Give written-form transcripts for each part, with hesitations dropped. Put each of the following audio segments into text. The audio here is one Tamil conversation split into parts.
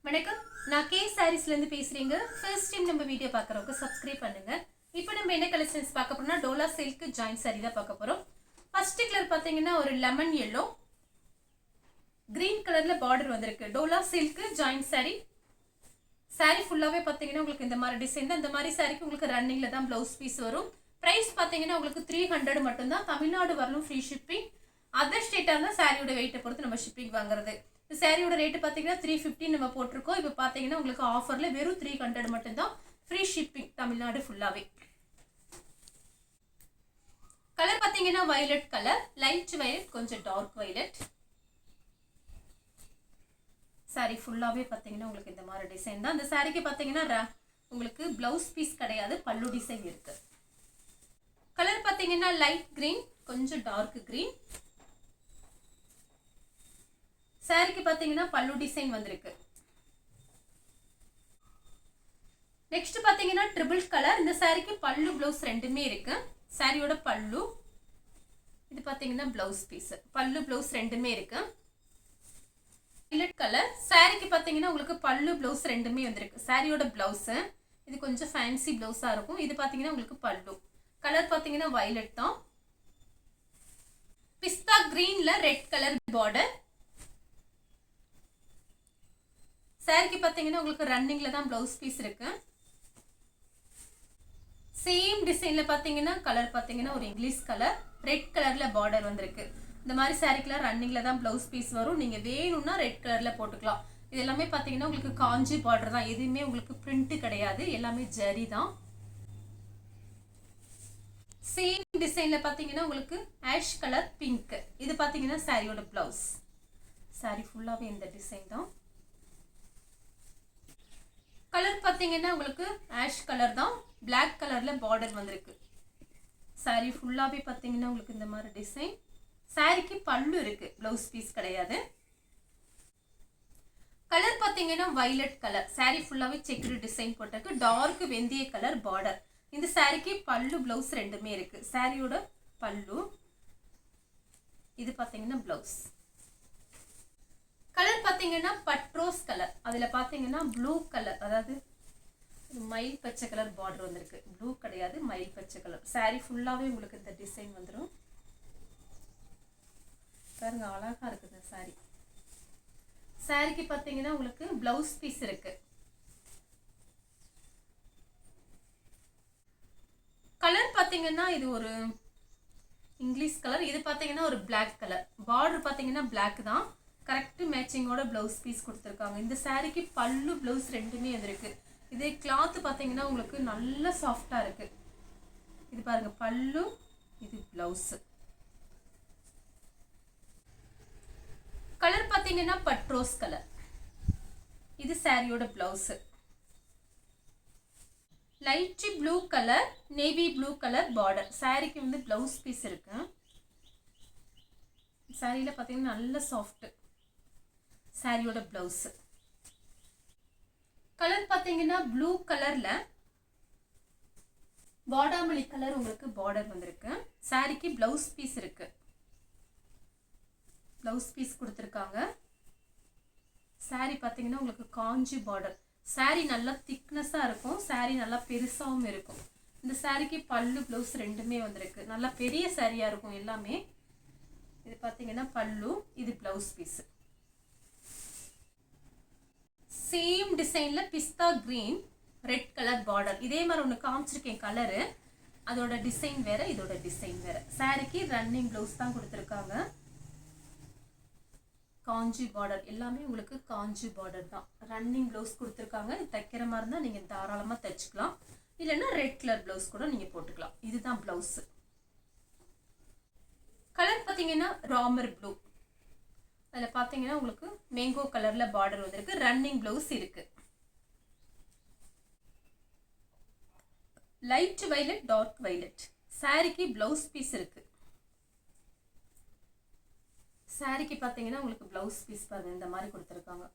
வணக்கம், நான் கே சாரீஸ்லேருந்து பேசுகிறீங்க. ஃபர்ஸ்ட் டைம் நம்ம வீடியோ பார்க்குறவங்க சப்ஸ்கிரைப் பண்ணுங்க. இப்போ நம்ம என்ன கலெக்ஷன்ஸ் பார்க்க போறோம்னா டோலா சில்க் ஜாயின் சாரி தான் பார்க்க போகிறோம். ஃபர்ஸ்ட் கலர் பார்த்தீங்கன்னா ஒரு லெமன் எல்லோ கிரீன் கலரில் பார்டர் வந்திருக்கு. Dola silk join sorry. Sorry ஃபுல்லாகவே பார்த்தீங்கன்னா உங்களுக்கு இந்த மாதிரி டிசைன் தான். இந்த மாதிரி சாரிக்கு உங்களுக்கு ரன்னிங்கில் தான் ப்ளவுஸ் பீஸ் வரும். ப்ரைஸ் பார்த்தீங்கன்னா உங்களுக்கு 300 மட்டும்தான். தமிழ்நாடு வரலும் ஃப்ரீ ஷிப்பிங். அதர் ஸ்டேட்டாக இருந்தால் சாரியோட வெயிட்டை பொறுத்து நம்ம ஷிப்பிங் வாங்குறது. இந்த சாரியோட ரேட்டு பார்த்தீங்கன்னா 350 நம்ம போட்டிருக்கோம். இப்போ பார்த்தீங்கன்னா உங்களுக்கு ஆஃபரில் வெறும் 300 மட்டும்தான். ஃப்ரீ ஷிப்பிங் தமிழ்நாடு ஃபுல்லாகவே. கலர் பார்த்தீங்கன்னா வயலட் கலர், லைட் வயலட், கொஞ்சம் டார்க் வயலட். சாரி ஃபுல்லாகவே பார்த்தீங்கன்னா உங்களுக்கு இந்த மாதிரி டிசைன் தான். இந்த சாரிக்கு பார்த்தீங்கன்னா உங்களுக்கு பிளவுஸ் பீஸ் கிடையாது, பல்லு டிசைன் இருக்கு. கலர் பார்த்தீங்கன்னா லைட் கிரீன், கொஞ்சம் டார்க் கிரீன். சாரிக்கு பார்த்தீங்கன்னா பல்லு டிசைன் வந்திருக்கு. நெக்ஸ்ட் பார்த்தீங்கன்னா ட்ரிபிள் கலர். இந்த சாரிக்கு பல்லு பிளவுஸ் ரெண்டுமே இருக்கு. சாரியோட பல்லு இது பார்த்தீங்கன்னா பிளவுஸ் பீஸ், பல்லு பிளவுஸ் ரெண்டுமே இருக்கு. Violet colour. சாரிக்கு பார்த்தீங்கன்னா உங்களுக்கு பல்லு பிளவுஸ் ரெண்டுமே வந்திருக்கு. சாரியோட பிளவுஸ் இது கொஞ்சம் ஃபேன்சி பிளவுஸா இருக்கும். இது பார்த்தீங்கன்னா உங்களுக்கு பல்லு. கலர் பார்த்தீங்கன்னா வயலட் தான். பிஸ்தா கிரீன்ல ரெட் கலர் பார்டர். சாரிக்கு பார்த்தீங்கன்னா உங்களுக்கு ரன்னிங்ல தான் பிளவுஸ் பீஸ் இருக்கு. சேம் டிசைன்ல பார்த்தீங்கன்னா கலர் பார்த்தீங்கன்னா ஒரு இங்கிலீஷ் கலர், ரெட் கலர்ல பார்டர் வந்திருக்கு. இந்த மாதிரி சாரிக்குலாம் ரன்னிங்ல தான் பிளவுஸ் பீஸ் வரும். நீங்க வேணும்னா ரெட் கலர்ல போட்டுக்கலாம். இது எல்லாமே பார்த்தீங்கன்னா உங்களுக்கு காஞ்சி பார்டர் தான். எதுவுமே உங்களுக்கு பிரிண்ட் கிடையாது, எல்லாமே ஜரி தான். சேம் டிசைன்ல பார்த்தீங்கன்னா உங்களுக்கு ஆஷ் கலர் பிங்க். இது பார்த்தீங்கன்னா சாரியோட பிளவுஸ். சாரி ஃபுல்லாவே இந்த டிசைன் தான். கலர் பார்த்தீங்கன்னா உங்களுக்கு ஆஷ் கலர் தான், பிளாக் கலர்ல பார்டர் வந்திருக்கு. சாரி ஃபுல்லாவே பார்த்தீங்கன்னா உங்களுக்கு இந்த மாதிரி டிசைன். சாரிக்கு பல்லு இருக்கு, பிளவுஸ் பீஸ் கிடையாது. கலர் பார்த்தீங்கன்னா வயலட் கலர். சாரி ஃபுல்லாவே செக்குடு டிசைன் போட்டிருக்கு. டார்க் வெந்தய கலர் பார்டர். இந்த சாரிக்கு பல்லு பிளவுஸ் ரெண்டுமே இருக்கு. சாரியோட பல்லு இது பார்த்தீங்கன்னா பிளவுஸ். கலர் பார்த்தீங்கன்னா பட்ரோஸ் கலர். அதில் பார்த்தீங்கன்னா ப்ளூ கலர், அதாவது மயில் பச்சை கலர் பார்டர் வந்திருக்கு. ப்ளூ கிடையாது, மயில் பச்சை கலர். சாரி ஃபுல்லாகவே உங்களுக்கு இந்த டிசைன் வந்துடும். பாருங்க அழகா இருக்குது சாரி. சாரிக்கு பார்த்தீங்கன்னா உங்களுக்கு பிளவுஸ் பீஸ் இருக்கு. கலர் பார்த்தீங்கன்னா இது ஒரு இங்கிலீஷ் கலர். இது பார்த்தீங்கன்னா ஒரு பிளாக் கலர். பார்டர் பார்த்தீங்கன்னா பிளாக் தான். கரெக்ட் மேட்சிங்கோட பிளவுஸ் பீஸ் கொடுத்துருக்காங்க. இந்த சாரிக்கு பல்லு பிளவுஸ் ரெண்டுமே வந்திருக்கு. இதே கிளாத் பார்த்தீங்கன்னா உங்களுக்கு நல்ல சாஃப்டா இருக்கு. இது பாருங்க பல்லு, இது பிளவுஸ். கலர் பார்த்தீங்கன்னா பட்ரோஸ் கலர். இது சாரியோட blouse. Light blue colour, navy blue colour border. சாரிக்கு வந்து பிளவுஸ் பீஸ் இருக்கு. சாரியில பார்த்தீங்கன்னா நல்ல சாஃப்ட். சாரியோட பிளவுஸ். கலர் பார்த்தீங்கன்னா ப்ளூ கலர்ல பாடாமல்லி கலர் உங்களுக்கு பார்டர் வந்திருக்கு. சாரிக்கு பிளவுஸ் பீஸ் இருக்கு. பிளவுஸ் பீஸ் கொடுத்துருக்காங்க. சாரி பார்த்தீங்கன்னா உங்களுக்கு காஞ்சி பார்டர். சாரி நல்லா திக்னஸா இருக்கும். சாரி நல்லா பெருசாவும் இருக்கும். இந்த சாரிக்கு பல்லு பிளவுஸ் ரெண்டுமே வந்திருக்கு. நல்லா பெரிய சாரியா இருக்கும் எல்லாமே. இது பார்த்தீங்கன்னா பல்லு, இது பிளவுஸ் பீஸ். சேம் டிசைன்ல pista green red colour border. இதே மாதிரி ஒன்று காமிச்சிருக்கேன் கலரு. அதோட டிசைன் வேற, இதோட டிசைன் வேற. சாரிக்கு ரன்னிங் பிளவுஸ் தான் கொடுத்துருக்காங்க. காஞ்சி பார்டர் எல்லாமே உங்களுக்கு காஞ்சி பார்டர் தான். ரன்னிங் பிளவுஸ் கொடுத்துருக்காங்க. தைக்கிற மாதிரி இருந்தால் நீங்க தாராளமா தைச்சுக்கலாம். இல்லைன்னா ரெட் கலர் பிளவுஸ் கூட நீங்க போட்டுக்கலாம். இதுதான் பிளவுஸ். கலர் பார்த்தீங்கன்னா ராமர் ப்ளூ. அதில் பார்த்தீங்கன்னா உங்களுக்கு மேங்கோ கலர்ல பார்டர் வந்திருக்கு. ரன்னிங் பிளவுஸ் இருக்கு. Light violet, dark violet. சாரிக்கு பிளவுஸ் பீஸ் இருக்கு. சாரிக்கு பார்த்தீங்கன்னா உங்களுக்கு பிளவுஸ் பீஸ் பாருங்க இந்த மாதிரி கொடுத்துருக்காங்க.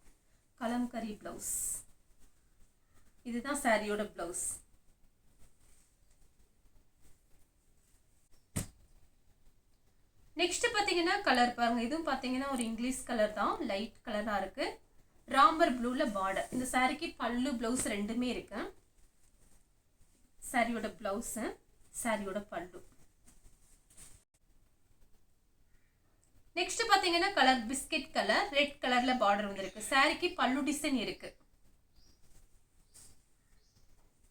கலம்கரி பிளவுஸ். இதுதான் சாரியோட பிளவுஸ். நெக்ஸ்ட் பார்த்தீங்கன்னா கலர் பாருங்க. இதுவும் பார்த்தீங்கன்னா ஒரு இங்கிலீஷ் கலர் தான், லைட் கலரா இருக்கு. ராம்பர் ப்ளூல பார்டர். இந்த சாரிக்கு பல்லு பிளவுஸ் ரெண்டுமே இருக்கு. சாரியோட பிளவுஸ், சாரியோட பல்லு. நெக்ஸ்ட் பாத்தீங்கன்னா கலர் பிஸ்கட் கலர், ரெட் கலர்ல பார்டர் வந்திருக்கு. சாரிக்கு பல்லு டிசைன் இருக்கு.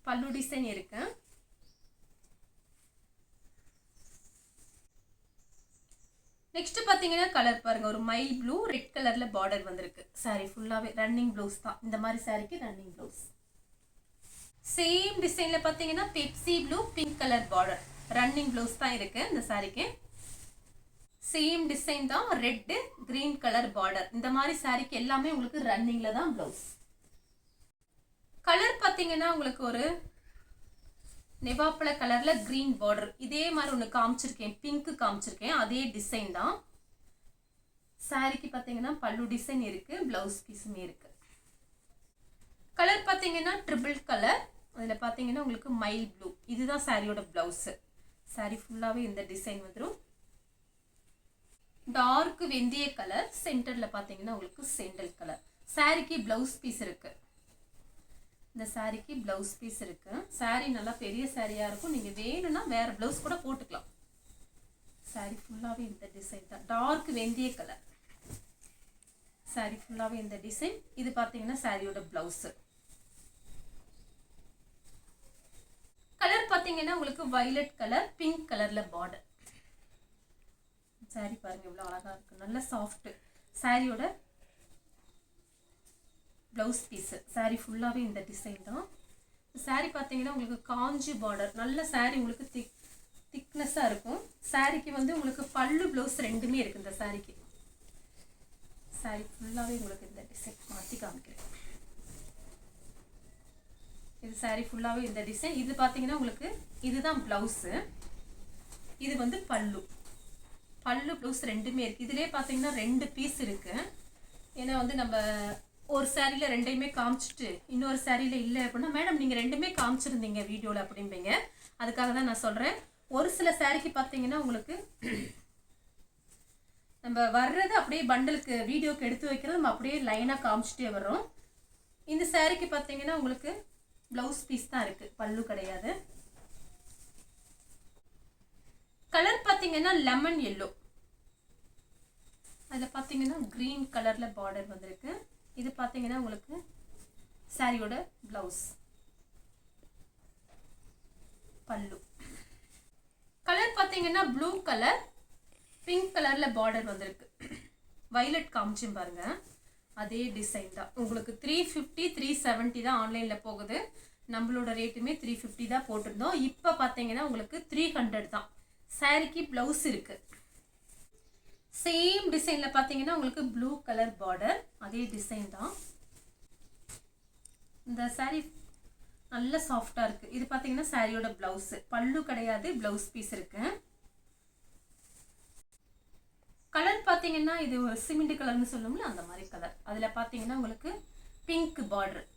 பல்லு டிசைன் இருக்கு. நெக்ஸ்ட் பாத்தீங்கன்னா கலர் பாருங்க, ஒரு மைல் ப்ளூ ரெட் கலர்ல பார்டர் வந்திருக்கு. சாரி ஃபுல்லாவே ரன்னிங் ப்ளவுஸ் தான். இந்த மாதிரி சாரிக்கு ரன்னிங் ப்ளவுஸ். சேம் டிசைன்ல பாத்தீங்கன்னா Pepsi blue pink colour border, running blouse தான் இருக்கு இந்த சாரிக்கு. சேம் டிசைன் தான், ரெட் கிரீன் கலர் பார்டர். இந்த மாதிரி சாரிக்கு எல்லாமே உங்களுக்கு ரன்னிங்ல தான் ப்ளவுஸ். கலர் பாத்தீங்கன்னா உங்களுக்கு ஒரு நெவாப்பழ கலர்ல கிரீன் பார்டர். இதே மாதிரி ஒன்று காமிச்சிருக்கேன், பிங்க் காமிச்சிருக்கேன், அதே டிசைன் தான். சாரிக்கு பாத்தீங்கன்னா பல்லு டிசைன் இருக்கு, பிளவுஸ் பீஸுமே இருக்கு. கலர் பாத்தீங்கன்னா ட்ரிபிள் கலர், அதுல பாத்தீங்கன்னா உங்களுக்கு மைல் ப்ளூ. இதுதான் சாரியோட பிளவுஸ். சாரி ஃபுல்லாவே இந்த டிசைன் வந்துடும். டார்க் வெந்தய கலர், சென்டர்ல பாத்தீங்கன்னா உங்களுக்கு செண்டல் கலர். சாரிக்கு பிளவுஸ் பீஸ் இருக்கு. இந்த சாரிக்கு பிளவுஸ் பீஸ் இருக்கு. சாரி நல்லா பெரிய சாரியா இருக்கும், நீங்க வேணும்னா வேற பிளவுஸ் கூட போட்டுக்கலாம். சாரி ஃபுல்லாவே இந்த டிசைன் தான், டார்க் வெந்தய கலர். சாரி ஃபுல்லாவே இந்த டிசைன். இது பாத்தீங்கன்னா சாரியோட பிளவுஸ். கலர் பாத்தீங்கன்னா உங்களுக்கு வயலட் கலர், பிங்க் கலர்ல பார்டர். சாரி பாருங்க எவ்வளவு அழகா இருக்கு, நல்ல சாஃப்ட். சாரியோட பிளவுஸ் பீஸ். சாரி ஃபுல்லாவே இந்த டிசைன் தான். சாரி பாத்தீங்கன்னா உங்களுக்கு காஞ்சி பார்டர், நல்ல சாரி உங்களுக்கு திக்னஸா இருக்கும். சாரிக்கு வந்து உங்களுக்கு பல்லு பிளவுஸ் ரெண்டுமே இருக்கு இந்த சாரிக்கு. சாரி ஃபுல்லாவே உங்களுக்கு இந்த டிசைன் மாத்தி காமிக்கிறேன். இது சாரி ஃபுல்லாவே இந்த டிசைன். இது பாத்தீங்கன்னா உங்களுக்கு இதுதான் பிளவுஸ், இது வந்து பல்லு. பல்லு ப்ளவுஸ் ரெண்டுமே இருக்கு. இதுலயே பாத்தீங்கன்னா ரெண்டு பீஸ் இருக்கு. ஏன்னா வந்து நம்ம ஒரு சாரியில ரெண்டையுமே காமிச்சிட்டு இன்னொரு சாரியில இல்லை அப்படின்னா, மேடம் நீங்க ரெண்டுமே காமிச்சிருந்தீங்க வீடியோல அப்படிம்பீங்க. அதுக்காக தான் நான் சொல்றேன். ஒரு சில சாரிக்கு பாத்தீங்கன்னா உங்களுக்கு நம்ம வர்றது அப்படியே பண்டலுக்கு வீடியோக்கு எடுத்து வைக்கிறது நம்ம அப்படியே லைனா காமிச்சிட்டே வர்றோம். இந்த சாரிக்கு பாத்தீங்கன்னா உங்களுக்கு பிளவுஸ் பீஸ் தான் இருக்கு, பல்லு கிடையாது. கலர் பாத்தீங்கன்னா லெமன் எல்லோ, அதுல பாத்தீங்கன்னா கிரீன் கலர்ல பார்டர் வந்திருக்கு. இது பாத்தீங்கன்னா உங்களுக்கு சாரியோட பிளவுஸ், பல்லு. கலர் பாத்தீங்கன்னா ப்ளூ கலர், பிங்க் கலர்ல பார்டர் வந்திருக்கு. வயலட் காமிச்சும் பாருங்க, அதே டிசைன் தான். உங்களுக்கு 350 370 தான் ஆன்லைன்ல போகுது. நம்மளோட ரேட்டுமே 350 தான் போட்டிருந்தோம். இப்ப பாத்தீங்கன்னா உங்களுக்கு 300 தான். சாரிக்கு பிளவுஸ் இருக்கு. சேம் டிசைன்ல பாத்தீங்கன்னா உங்களுக்கு ப்ளூ கலர் பார்டர், அதே டிசைன் தான். இந்த சாரி நல்ல சாஃப்டா இருக்கு. இது பாத்தீங்கன்னா சாரியோட பிளவுஸ், பல்லு கிடையாது, பிளவுஸ் பீஸ் இருக்கு. கலர் பாத்தீங்கன்னா இது ஒரு சிமெண்ட் கலர்னு சொல்லுவோம்ல அந்த மாதிரி கலர். அதுல பாத்தீங்கன்னா உங்களுக்கு பிங்க் பார்டர்.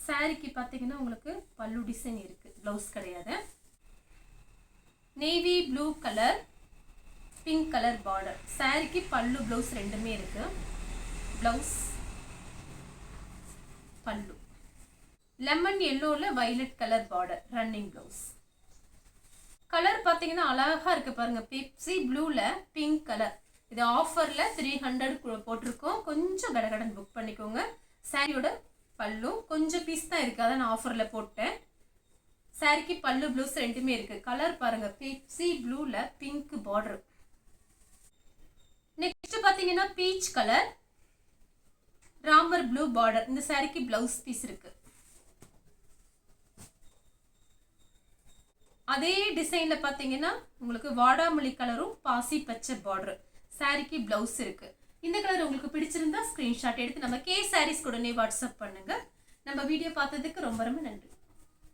சாரிக்கு பாத்தீங்கன்னா உங்களுக்கு பல்லு டிசைன் இருக்கு, பிளவுஸ் கிடையாது. Navy blue colour, pink colour border. சாரிக்கு பல்லு பிளவுஸ் ரெண்டுமே இருக்கு. பிளவுஸ், பல்லு. லெமன் எல்லோல violet colour border, running blouse. Colour பாத்தீங்கன்னா அழகா இருக்கு பாருங்க, பெப்சி ப்ளூல பிங்க் கலர். இது ஆஃபர்ல 300 போட்டிருக்கோம். கொஞ்சம் கடகடன் புக் பண்ணிக்கோங்க. சாரியோட பல்லு கொஞ்சம் பீஸ் தான் இருக்கு, அதான் நான் ஆஃபர்ல போட்டேன். சாரிக்கு பல்லு பிளவுஸ் ரெண்டுமே இருக்கு. கலர் பாருங்க, பெப்சி ப்ளூல பிங்க் பார்டர். நெக்ஸ்ட் பாத்தீங்கன்னா peach colour, Ramar blue border. இந்த சாரிக்கு பிளவுஸ் பீஸ் இருக்கு. அதே டிசைன்ல பாத்தீங்கன்னா உங்களுக்கு வாடாமல்லி கலரும் பாசி பச்சை பார்டர். சாரிக்கு பிளவுஸ் இருக்கு. இந்த கலர் உங்களுக்கு பிடிச்சிருந்தா ஸ்கிரீன்ஷாட் எடுத்து நம்ம கே சாரீஸ் உடனே வாட்ஸ்அப் பண்ணுங்க. நம்ம வீடியோ பார்த்ததுக்கு ரொம்ப ரொம்ப நன்றி.